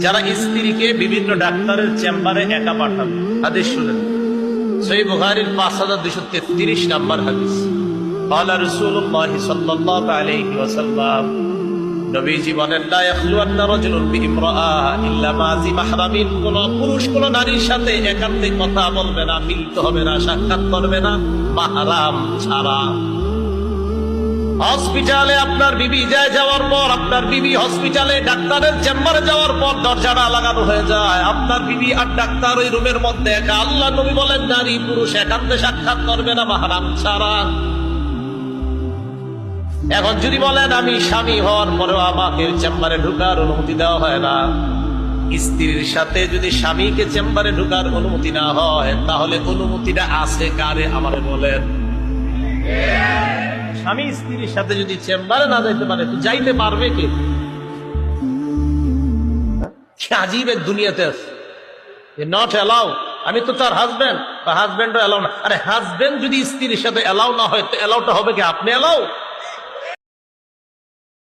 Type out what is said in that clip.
যারা স্ত্রীকে বিভিন্ন ডাক্তারের চেম্বারে একা পাঠাবে, হাদিস শুনেন, সহিহ বুখারীর 5233 নম্বর হাদিস। ক্বালা রাসূলুল্লাহ সাল্লাল্লাহু আলাইহি ওয়াসাল্লাম, নবীজি বলেন, লা ইয়াখলুয়ান্না রাজুলুন বিইমরাআ ইল্লা মা জি মাহরামিন, কোন পুরুষ কোন নারীর সাথে একান্তে কথা বলবে না, মিলিত হবে না, সাক্ষাৎ করবে না মাহরাম ছাড়া। হসপিটালে আপনার বিবি যাওয়ার পর, আপনার বিবি হসপিটালে ডাক্তারের চেম্বারে যাওয়ার পর দরজাটা লাগানো হয়ে যায়, আপনার বিবি আর ডাক্তার ওই রুমের মধ্যে একা। আল্লাহ নবী বলেন, নারী পুরুষ একান্তে সাক্ষাৎ করবে না মাহরাম ছাড়া। এখন যদি বলেন আমি স্বামী হওয়ার পরেও আমাকে চেম্বারে ঢুকার অনুমতি দেওয়া হয় না, স্ত্রীর সাথে যদি স্বামীকে চেম্বারে ঢুকার অনুমতি না হয়, তাহলে অনুমতিটা আছে কারে আমারে বলেন? স্বামী স্ত্রীর সাথে যদি চেম্বারে না যাইতে পারে তো যাইতে পারবে কে? আজীব এক দুনিয়াতে আছে, নট অ্যালাউ। আমি তো তার হাজবেন্ড, হাজবেন্ডও অ্যালাউ না। আরে হাজবেন্ড যদি স্ত্রীর সাথে অ্যালাউ না হয় তো অ্যালাউটা হবে কি? আপনি অ্যালাউ?